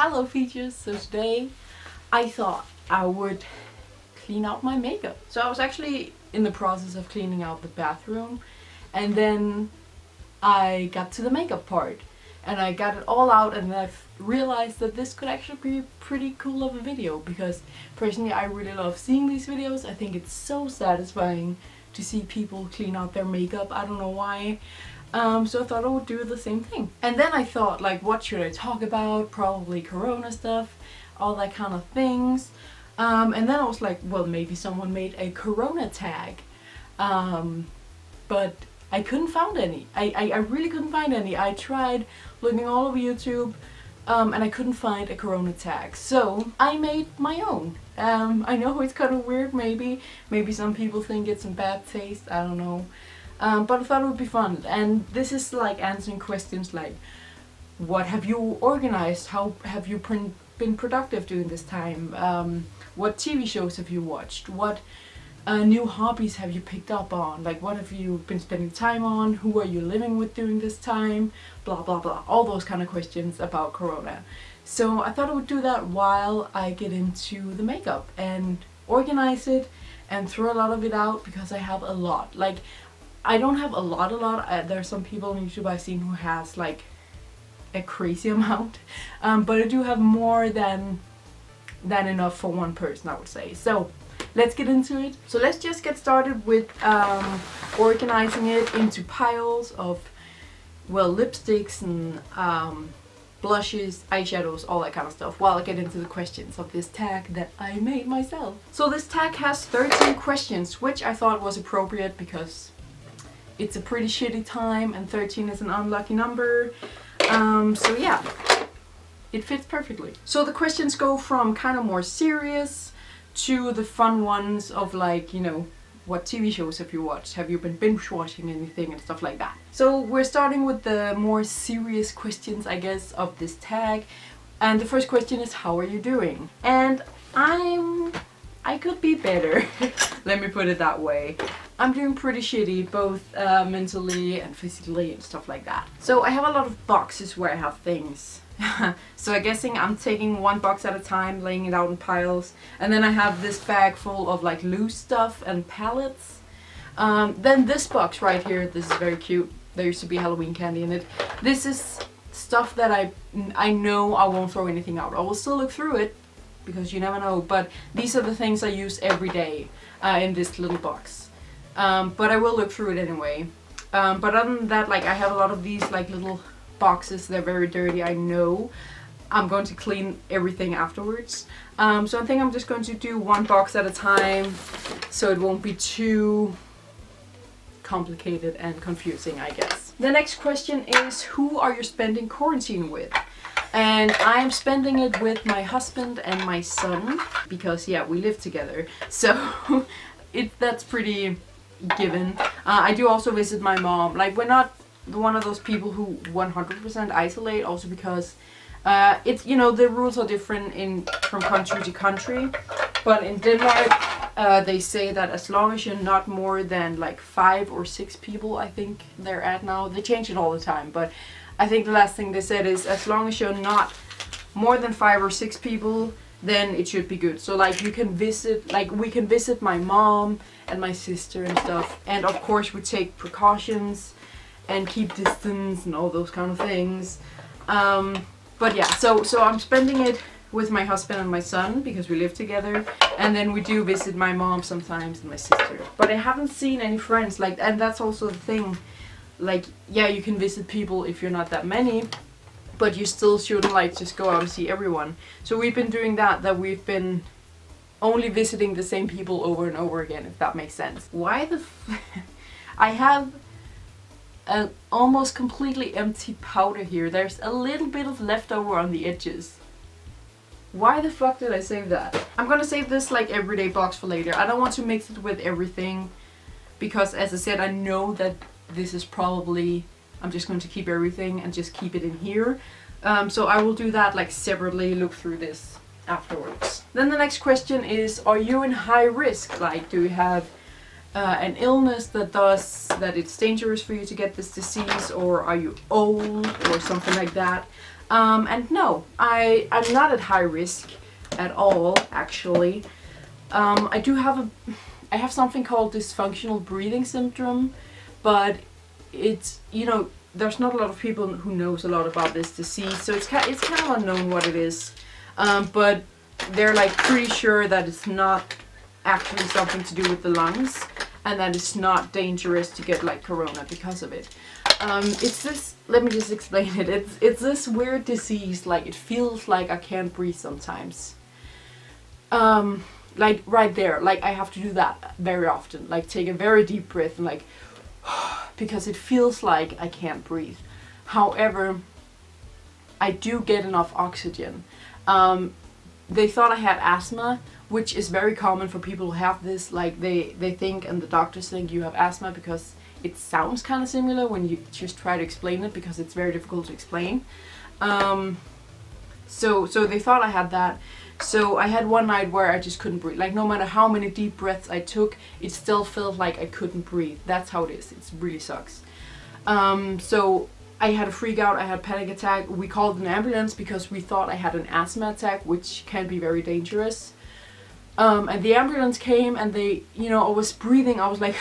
Hello Features. So today I thought I would clean out my makeup. So I was actually in the process of cleaning out the bathroom, and then I got to the makeup part and I got it all out, and then I realized that this could actually be pretty cool of a video, because personally I really love seeing these videos. I think it's so satisfying to see people clean out their makeup. I don't know why. So I thought I would do the same thing. And then I thought, like, what should I talk about? Probably Corona stuff, all that kind of things. And then I was like, well, maybe someone made a Corona tag. But I couldn't find any. I really couldn't find any. I tried looking all over YouTube, and I couldn't find a Corona tag. So I made my own. I know it's kind of weird, maybe some people think it's in bad taste, I don't know. But I thought it would be fun, and this is like answering questions like, what have you organized? How have you been productive during this time? What TV shows have you watched? What new hobbies have you picked up on? Like, what have you been spending time on? Who are you living with during this time? Blah blah blah. All those kind of questions about Corona. So I thought I would do that while I get into the makeup and organize it and throw a lot of it out, because I have a lot. Like, I don't have a lot. There are some people on YouTube I've seen who has like a crazy amount, but I do have more than enough for one person, I would say. So let's get into it. So let's just get started with organizing it into piles of, well, lipsticks and blushes, eyeshadows, all that kind of stuff, while I get into the questions of this tag that I made myself. So this tag has 13 questions, which I thought was appropriate because it's a pretty shitty time and 13 is an unlucky number. So yeah, it fits perfectly. So the questions go from kind of more serious to the fun ones of, like, you know, what TV shows have you watched? Have you been binge watching anything and stuff like that? So we're starting with the more serious questions, I guess, of this tag. And the first question is, how are you doing? And I could be better. Let me put it that way. I'm doing pretty shitty, both mentally and physically and stuff like that. So I have a lot of boxes where I have things. So I'm guessing I'm taking one box at a time, laying it out in piles. And then I have this bag full of like loose stuff and palettes. Then this box right here, this is very cute. There used to be Halloween candy in it. This is stuff that I know I won't throw anything out. I will still look through it, because you never know. But these are the things I use every day in this little box. But I will look through it anyway. But other than that, like, I have a lot of these like little boxes. They're very dirty. I know I'm going to clean everything afterwards. So I think I'm just going to do one box at a time, so it won't be too complicated and confusing, I guess. The next question is, who are you spending quarantine with? And I am spending it with my husband and my son, because yeah, we live together. So that's pretty given. I do also visit my mom. Like, we're not one of those people who 100% isolate, also because it's, you know, the rules are different from country to country. But in Denmark, they say that as long as you're not more than like 5 or 6 people, I think they're at now. They change it all the time, but I think the last thing they said is, as long as you're not more than 5 or 6 people, then it should be good. So like, you can visit, like, we can visit my mom and my sister and stuff. And of course we take precautions and keep distance and all those kind of things. But yeah, so I'm spending it with my husband and my son, because we live together. And then we do visit my mom sometimes and my sister. But I haven't seen any friends, like, and that's also the thing. Like, yeah, you can visit people if you're not that many, but you still shouldn't like just go out and see everyone. So we've been doing that we've been only visiting the same people over and over again, if that makes sense. Why the I have an almost completely empty powder here. There's a little bit of leftover on the edges. Why the fuck did I save that? I'm gonna save this like everyday box for later. I don't want to mix it with everything, because as I said, I know that this is probably, I'm just going to keep everything and just keep it in here. So I will do that like separately, look through this afterwards. Then the next question is, are you in high risk? Like, do you have an illness that it's dangerous for you to get this disease, or are you old or something like that? And no, I'm not at high risk at all, actually. I have something called dysfunctional breathing syndrome, but it's, there's not a lot of people who knows a lot about this disease, so it's kind of unknown what it is. But they're like pretty sure that it's not actually something to do with the lungs, and that it's not dangerous to get like corona because of it. It's this, let me just explain it. It's this weird disease, like it feels like I can't breathe sometimes. Like right there, like I have to do that very often, like take a very deep breath and like, because it feels like I can't breathe. However, I do get enough oxygen. They thought I had asthma, which is very common for people who have this. Like they think, and the doctors think you have asthma because it sounds kind of similar when you just try to explain it, because it's very difficult to explain. So they thought I had that. So I had one night where I just couldn't breathe. Like no matter how many deep breaths I took, it still felt like I couldn't breathe. That's how it is. It really sucks. So I had a freak out. I had a panic attack. We called an ambulance because we thought I had an asthma attack, which can be very dangerous. And the ambulance came, and they, I was breathing. I was like,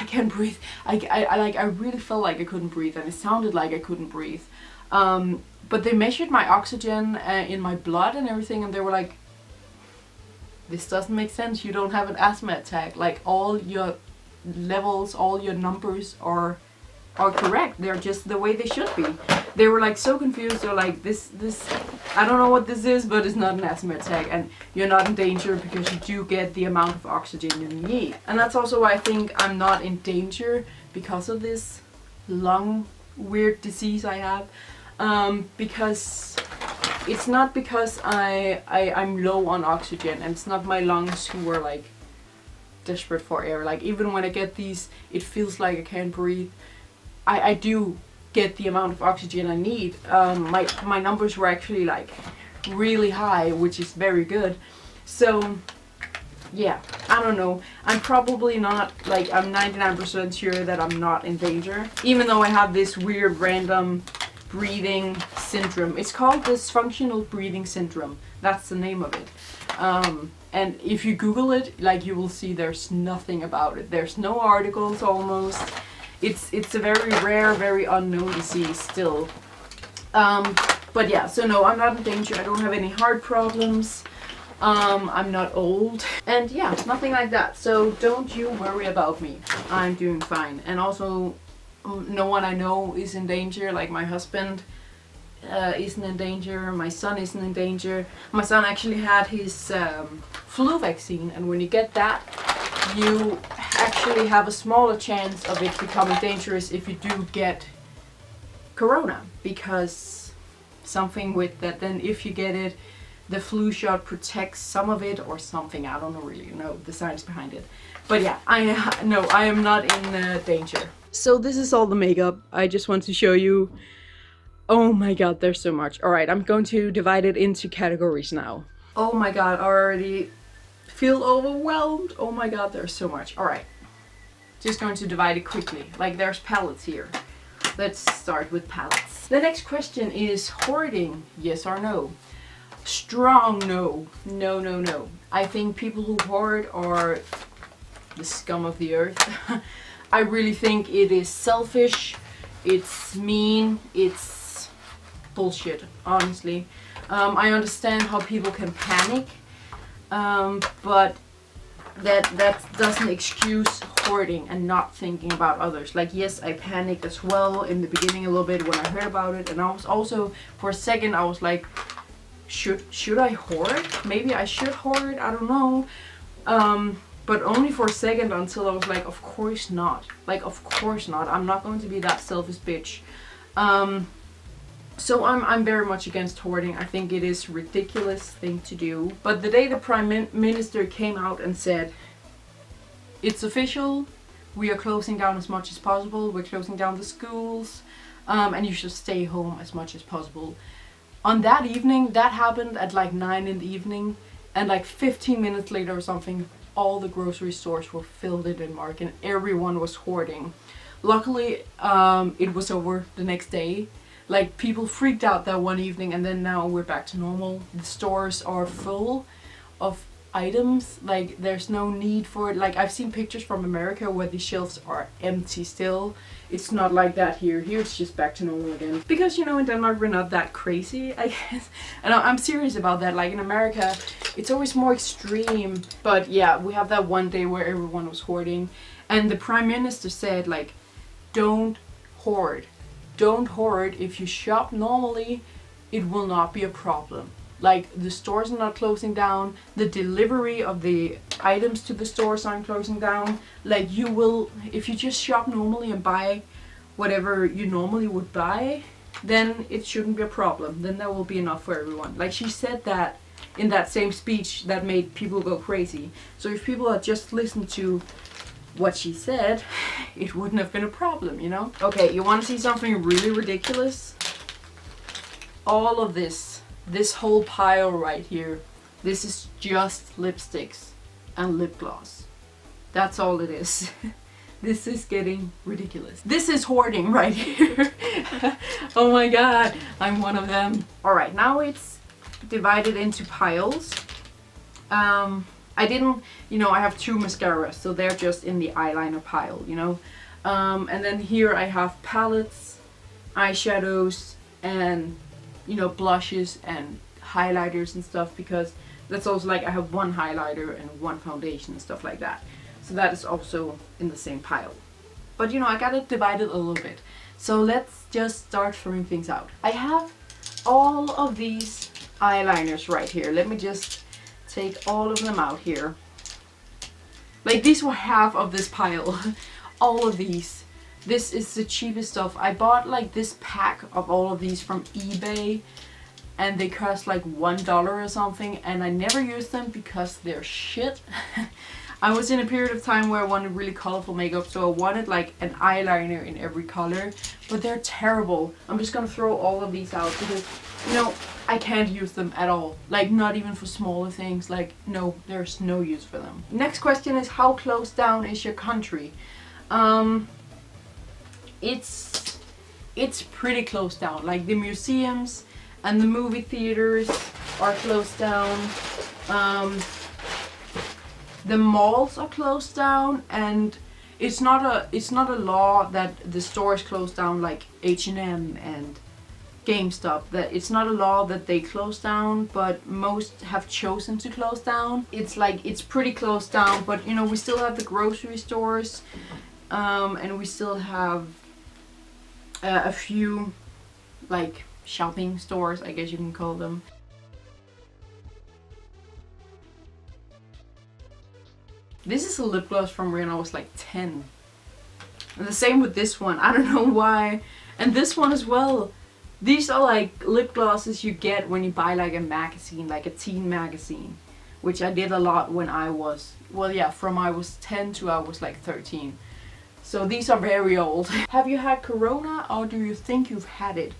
I can't breathe. I really felt like I couldn't breathe, and it sounded like I couldn't breathe. But they measured my oxygen in my blood and everything, and they were like, this doesn't make sense. You don't have an asthma attack. Like all your levels, all your numbers are correct. They're just the way they should be. They were like so confused. They're like, this, I don't know what this is, but it's not an asthma attack, and you're not in danger because you do get the amount of oxygen you need. And that's also why I think I'm not in danger, because of this lung weird disease I have. Because it's not because I'm low on oxygen, and it's not my lungs who are like desperate for air. Like even when I get these, it feels like I can't breathe. I do get the amount of oxygen I need. My numbers were actually like really high, which is very good. So yeah, I don't know. I'm probably not, like, I'm 99% sure that I'm not in danger, even though I have this weird random breathing syndrome. It's called dysfunctional breathing syndrome. That's the name of it. And if you Google it, like, you will see there's nothing about it. There's no articles almost. It's a very rare, very unknown disease still. But yeah, so no, I'm not in danger. I don't have any heart problems. I'm not old. And yeah, nothing like that. So don't you worry about me. I'm doing fine. And also, no one I know is in danger. Like my husband isn't in danger. My son isn't in danger. My son actually had his flu vaccine, and when you get that, you actually have a smaller chance of it becoming dangerous if you do get corona, because something with that, then if you get it, the flu shot protects some of it or something. I don't really know the science behind it. But yeah, I am not in danger. So this is all the makeup. I just want to show you. Oh my god, there's so much. Alright, I'm going to divide it into categories now. Oh my god, I already feel overwhelmed. Oh my god, there's so much. Alright, just going to divide it quickly. Like, there's palettes here. Let's start with palettes. The next question is hoarding, yes or no? Strong no. No, no, no. I think people who hoard are the scum of the earth. I really think it is selfish, it's mean, it's bullshit, honestly. I understand how people can panic, but that doesn't excuse hoarding and not thinking about others. Like, yes, I panicked as well in the beginning a little bit when I heard about it, and I was also, for a second, I was like, should I hoard? Maybe I should hoard, I don't know. But only for a second, until I was like, of course not. Like, of course not. I'm not going to be that selfish bitch. So I'm very much against hoarding. I think it is a ridiculous thing to do. But the day the Prime Minister came out and said, it's official, we are closing down as much as possible, we're closing down the schools, and you should stay home as much as possible. On that evening, that happened at like 9 in the evening, and like 15 minutes later or something, all the grocery stores were filled in Denmark and everyone was hoarding. Luckily, it was over the next day, Like, people freaked out that one evening, and then now we're back to normal. The stores are full of items. Like, there's no need for it. Like, I've seen pictures from America where the shelves are empty still. It's not like that here. Here it's just back to normal again. Because, you know, in Denmark we're not that crazy, I guess. And I'm serious about that. Like, in America, it's always more extreme. But yeah, we have that one day where everyone was hoarding. And the Prime Minister said, like, don't hoard. Don't hoard. If you shop normally, it will not be a problem. Like, the stores are not closing down, the delivery of the items to the stores aren't closing down. Like, you will, if you just shop normally and buy whatever you normally would buy, then it shouldn't be a problem. Then there will be enough for everyone. Like, she said that in that same speech that made people go crazy. So if people had just listened to what she said, it wouldn't have been a problem, you know? Okay, you want to see something really ridiculous? All of this whole pile right here, this is just lipsticks and lip gloss. That's all it is. This is getting ridiculous. This is hoarding right here. Oh my god, I'm one of them. Alright, now it's divided into piles. I didn't, you know, I have 2 mascaras, so they're just in the eyeliner pile, you know. And then here I have palettes, eyeshadows, and, you know, blushes and highlighters and stuff, because that's also like I have 1 highlighter and 1 foundation and stuff like that. So that is also in the same pile. But, you know, I got it divided a little bit. So let's just start throwing things out. I have all of these eyeliners right here. Let me just take all of them out here. Like, these were half of this pile. All of these. This is the cheapest stuff. I bought like this pack of all of these from eBay, and they cost like $1 or something, and I never used them because they're shit. I was in a period of time where I wanted really colorful makeup, so I wanted like an eyeliner in every color, but they're terrible. I'm just gonna throw all of these out because, you know, I can't use them at all. Like, not even for smaller things. Like, no, there's no use for them. Next question is, how closed down is your country? It's pretty closed down. Like, the museums and the movie theaters are closed down. The malls are closed down, and it's not a law that the stores close down, like H&M and GameStop. That it's not a law that they close down, but most have chosen to close down. It's like, it's pretty closed down, but, you know, we still have the grocery stores, and we still have a few like shopping stores, I guess you can call them. This is a lip gloss from when I was like 10. And the same with this one. I don't know why. And this one as well. These are like lip glosses you get when you buy like a magazine, like a teen magazine. Which I did a lot when I was, well, yeah, from I was 10 to I was like 13. So these are very old. Have you had Corona, or do you think you've had it?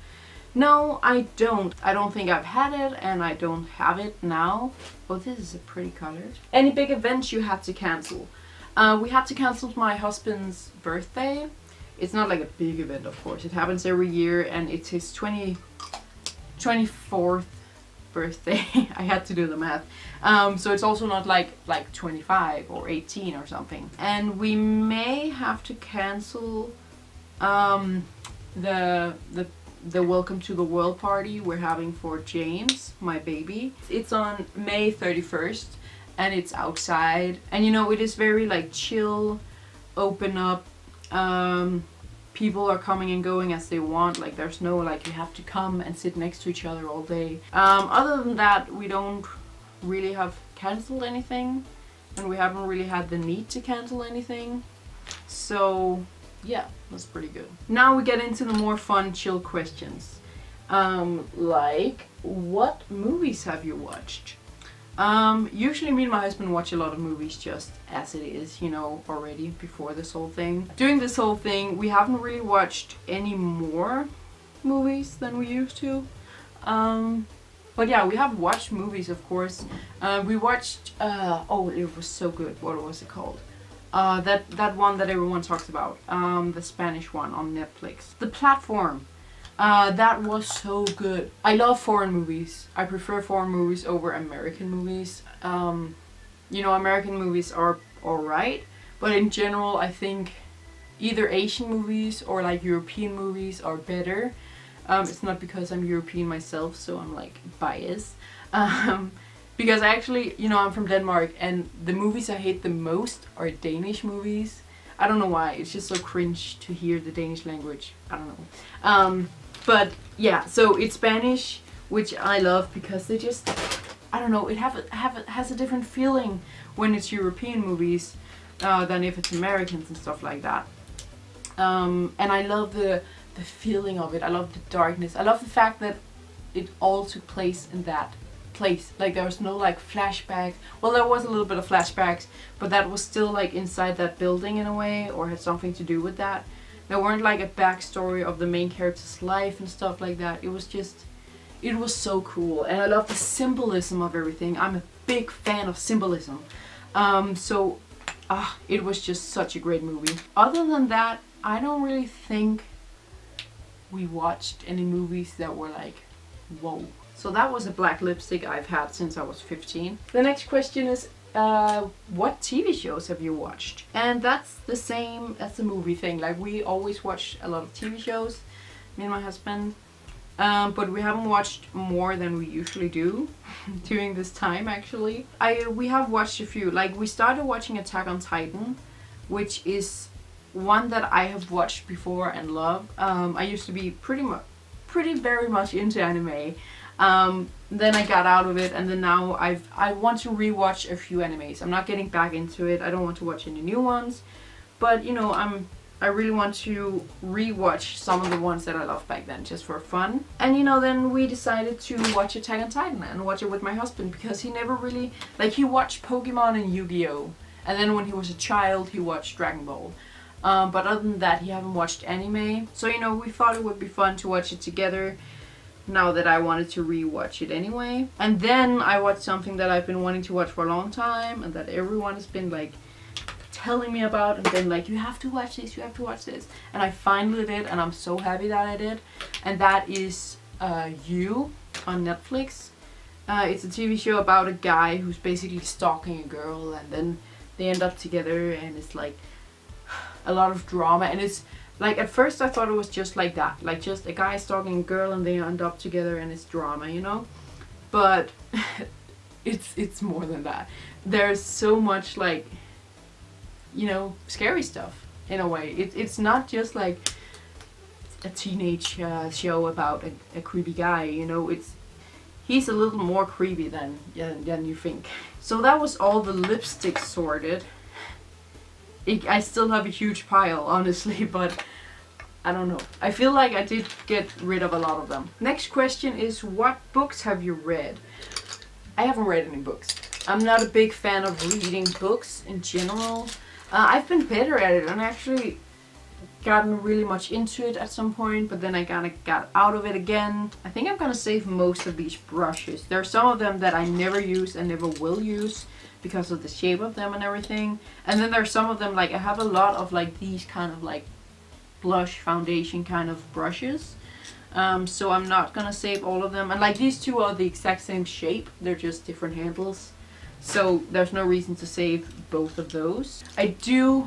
No, I don't. I don't think I've had it, and I don't have it now. Oh, this is a pretty color. Any big events you had to cancel? We had to cancel my husband's birthday. It's not like a big event, of course. It happens every year, and it's his 24th birthday. I had to do the math. So it's also not like 25 or 18 or something. And we may have to cancel the Welcome to the World party we're having for James, my baby. It's on May 31st, and it's outside. And, you know, it is very like chill, open up. People are coming and going as they want. Like, there's no like you have to come and sit next to each other all day. Other than that, we don't really have cancelled anything, and we haven't really had the need to cancel anything. So yeah, that's pretty good. Now we get into the more fun, chill questions. Like, what movies have you watched? Usually me and my husband watch a lot of movies just as it is, you know, already before this whole thing. During this whole thing, we haven't really watched any more movies than we used to. But yeah, we have watched movies, of course. We watched, oh, it was so good. What was it called? That one that everyone talks about. The Spanish one on Netflix. The Platform. That was so good. I love foreign movies. I prefer foreign movies over American movies. American movies are alright, but in general, I think either Asian movies or like European movies are better. It's not because I'm European myself, so I'm like biased. Because I actually, I'm from Denmark, and the movies I hate the most are Danish movies. I don't know why. It's just so cringe to hear the Danish language. I don't know. But yeah, so it's Spanish, which I love because they just, I don't know, it has a different feeling when it's European movies than if it's Americans and stuff like that. And I love the feeling of it. I love the darkness. I love the fact that it all took place in that place. Like there was no like flashback. Well, there was a little bit of flashbacks, but that was still like inside that building in a way, or had something to do with that. There weren't like a backstory of the main character's life and stuff like that. It was so cool, and I love the symbolism of everything. I'm a big fan of symbolism. It was just such a great movie. Other than that, I don't really think we watched any movies that were like, whoa. So that was a black lipstick I've had since I was 15. The next question is, what TV shows have you watched? And that's the same as the movie thing. Like we always watch a lot of TV shows, me and my husband. But we haven't watched more than we usually do during this time actually. We have watched a few. Like we started watching Attack on Titan, which is one that I have watched before and love. I used to be very much into anime. Then I got out of it, and then now I want to rewatch a few animes. I'm not getting back into it. I don't want to watch any new ones, but I really want to rewatch some of the ones that I loved back then, just for fun. And then we decided to watch Attack on Titan and watch it with my husband, because he never really, like, he watched Pokemon and Yu-Gi-Oh! And then when he was a child, he watched Dragon Ball. But other than that, he haven't watched anime. So we thought it would be fun to watch it together, now that I wanted to rewatch it anyway. And then I watched something that I've been wanting to watch for a long time, and that everyone has been like telling me about, and been like, you have to watch this, you have to watch this. And I finally did, and I'm so happy that I did. And that is You on Netflix. It's a TV show about a guy who's basically stalking a girl, and then they end up together, and it's like a lot of drama. And it's like, at first I thought it was just like that, like just a guy stalking a girl and they end up together and it's drama, but it's more than that. There's so much like, scary stuff in a way. It's not just like a teenage show about a creepy guy, he's a little more creepy than you think. So that was all the lipstick sorted. I still have a huge pile, honestly, but I don't know. I feel like I did get rid of a lot of them. Next question is, what books have you read? I haven't read any books. I'm not a big fan of reading books in general. I've been better at it, and actually gotten really much into it at some point, but then I kind of got out of it again. I think I'm gonna save most of these brushes. There are some of them that I never use and never will use, because of the shape of them and everything. And then there's some of them, like I have a lot of like these kind of like blush foundation kind of brushes. So I'm not gonna save all of them. And like these two are the exact same shape, they're just different handles. So there's no reason to save both of those. I do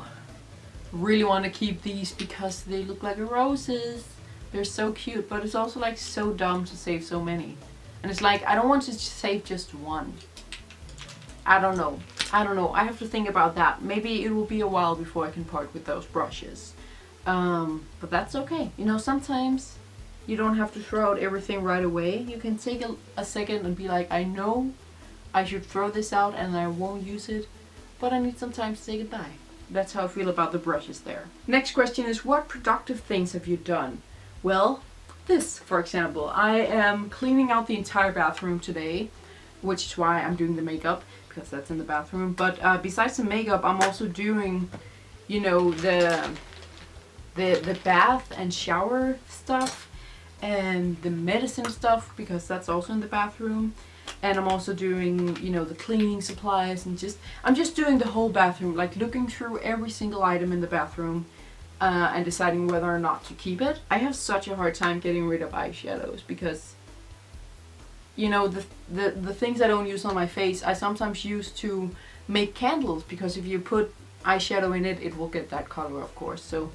really want to keep these because they look like roses. They're so cute, but it's also like so dumb to save so many. And it's like, I don't want to save just one. I don't know. I have to think about that. Maybe it will be a while before I can part with those brushes. But that's okay. Sometimes you don't have to throw out everything right away. You can take a second and be like, I know I should throw this out and I won't use it, but I need some time to say goodbye. That's how I feel about the brushes there. Next question is, what productive things have you done? Well, this, for example. I am cleaning out the entire bathroom today, which is why I'm doing the makeup, because that's in the bathroom. But besides the makeup, I'm also doing, the bath and shower stuff, and the medicine stuff, because that's also in the bathroom. And I'm also doing, the cleaning supplies, and I'm just doing the whole bathroom, like looking through every single item in the bathroom and deciding whether or not to keep it. I have such a hard time getting rid of eyeshadows because, you know, the things I don't use on my face I sometimes use to make candles, because if you put eyeshadow in it, it will get that color, of course. So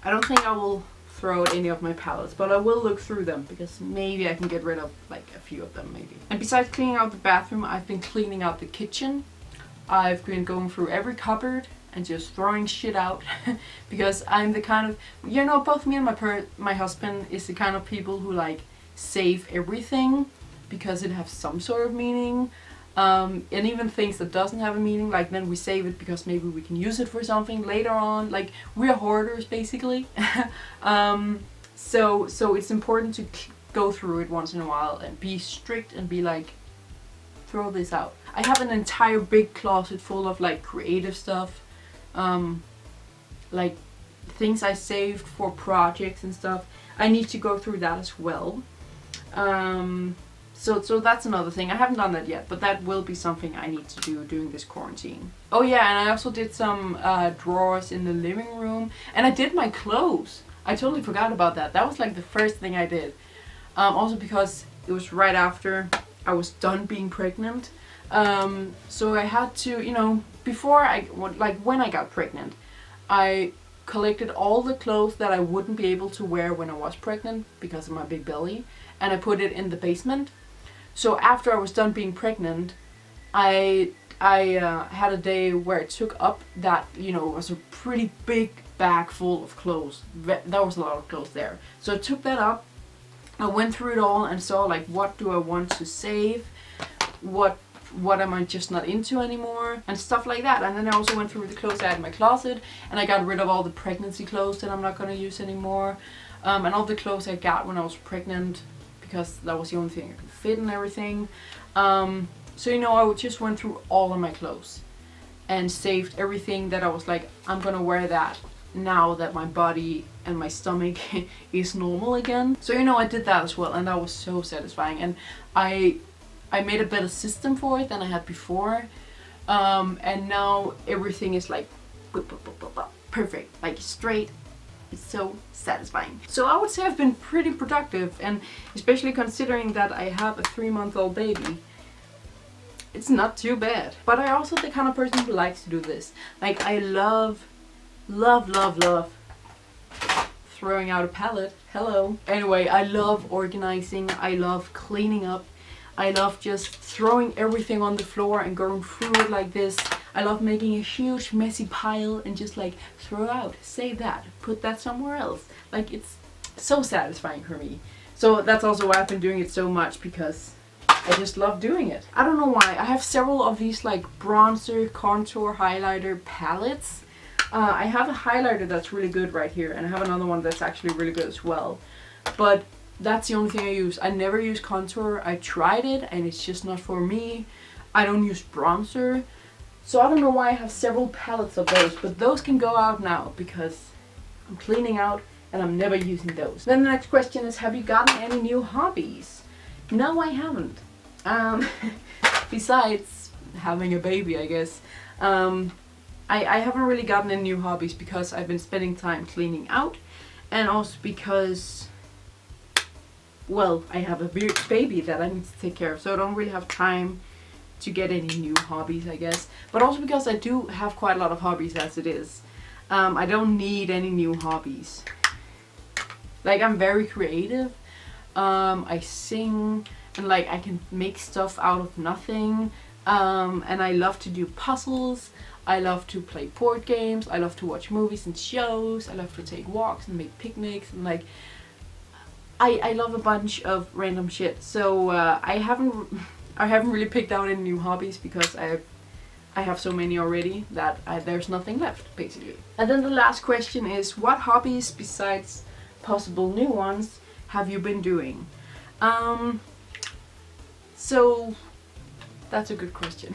I don't think I will throw out any of my palettes, but I will look through them because maybe I can get rid of like a few of them maybe. And besides cleaning out the bathroom, I've been cleaning out the kitchen. I've been going through every cupboard and just throwing shit out because I'm the kind of, you know, both me and my husband is the kind of people who like save everything because it has some sort of meaning. And even things that doesn't have a meaning, like then we save it because maybe we can use it for something later on. Like we're hoarders basically. So it's important to go through it once in a while and be strict and be like, throw this out. I have an entire big closet full of like creative stuff, like things I saved for projects and stuff. I need to go through that as well. So that's another thing. I haven't done that yet, but that will be something I need to do during this quarantine. Oh yeah, and I also did some drawers in the living room, and I did my clothes. I totally forgot about that. That was like the first thing I did. Also because it was right after I was done being pregnant. So I had to, you know, when I got pregnant, I collected all the clothes that I wouldn't be able to wear when I was pregnant because of my big belly, and I put it in the basement. So after I was done being pregnant, I had a day where I took up that, you know, it was a pretty big bag full of clothes. That was a lot of clothes there. So I took that up, I went through it all and saw like, what do I want to save? What am I just not into anymore? And stuff like that. And then I also went through the clothes I had in my closet, and I got rid of all the pregnancy clothes that I'm not going to use anymore. And all the clothes I got when I was pregnant, because that was the only thing I could fit and everything. So, you know, I just went through all of my clothes and saved everything that I was like, I'm gonna wear that now that my body and my stomach is normal again. So, you know, I did that as well, and that was so satisfying. And I made a better system for it than I had before. And now everything is like perfect, like straight. It's so satisfying. So I would say I've been pretty productive, and especially considering that I have a 3-month-old baby, it's not too bad. But I also the kind of person who likes to do this. Like I love throwing out a palette. Hello. Anyway, I love organizing. I love cleaning up. I love just throwing everything on the floor and going through it like this. I love making a huge messy pile and just like throw out, save that, put that somewhere else. Like it's so satisfying for me. So that's also why I've been doing it so much, because I just love doing it. I don't know why. I have several of these like bronzer, contour, highlighter palettes. I have a highlighter that's really good right here, and I have another one that's actually really good as well. But that's the only thing I use. I never use contour. I tried it and it's just not for me. I don't use bronzer. So I don't know why I have several palettes of those, but those can go out now because I'm cleaning out and I'm never using those. Then the next question is, have you gotten any new hobbies? No, I haven't. Besides having a baby, I guess. I haven't really gotten any new hobbies because I've been spending time cleaning out, and also because, well, I have a baby that I need to take care of, so I don't really have time to get any new hobbies, I guess. But also because I do have quite a lot of hobbies as it is. I don't need any new hobbies. Like, I'm very creative. I sing, and like I can make stuff out of nothing. And I love to do puzzles. I love to play board games. I love to watch movies and shows. I love to take walks and make picnics, and like I love a bunch of random shit. So I haven't really picked out any new hobbies because I have so many already that there's nothing left, basically. And then the last question is, what hobbies besides possible new ones have you been doing? So that's a good question.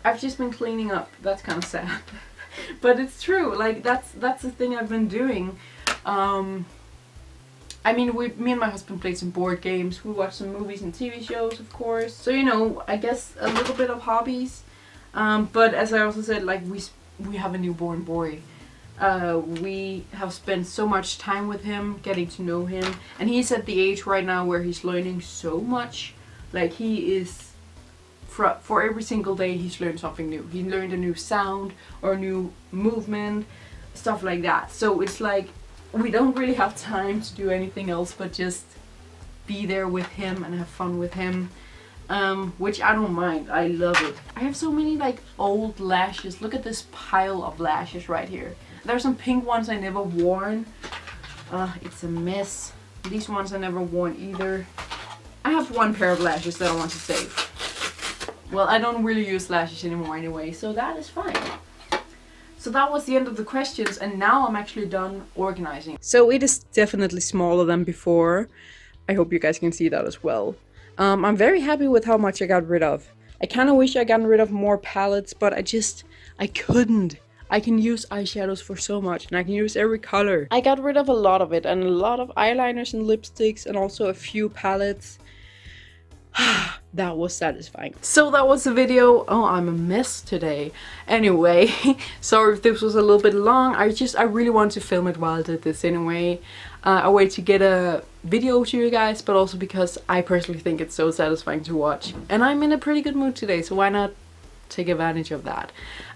I've just been cleaning up. That's kind of sad. But it's true. Like that's the thing I've been doing. I mean, me and my husband played some board games. We watched some movies and TV shows, of course. So, you know, I guess a little bit of hobbies. But as I also said, like, we have a newborn boy. We have spent so much time with him, getting to know him. And he's at the age right now where he's learning so much. Like, he is... For every single day, he's learned something new. He learned a new sound or a new movement, stuff like that. So it's like... we don't really have time to do anything else but just be there with him and have fun with him, which I don't mind. I love it. I have so many like old lashes. Look at this pile of lashes right here. There's some pink ones I never worn. It's a mess. These ones I never worn either. I have one pair of lashes that I want to save. Well, I don't really use lashes anymore anyway, so that is fine. So that was the end of the questions, and now I'm actually done organizing. So it is definitely smaller than before. I hope you guys can see that as well. I'm very happy with how much I got rid of. I kind of wish I got rid of more palettes, but I couldn't. I can use eyeshadows for so much, and I can use every color. I got rid of a lot of it, and a lot of eyeliners and lipsticks, and also a few palettes. That was satisfying. So that was the video. Oh, I'm a mess today. Anyway, sorry if this was a little bit long. I really wanted to film it while I did this anyway. I wait to get a video to you guys, but also because I personally think it's so satisfying to watch. And I'm in a pretty good mood today, so why not take advantage of that?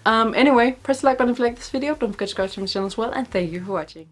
Anyway, press the like button if you like this video. Don't forget to subscribe to my channel as well, and thank you for watching.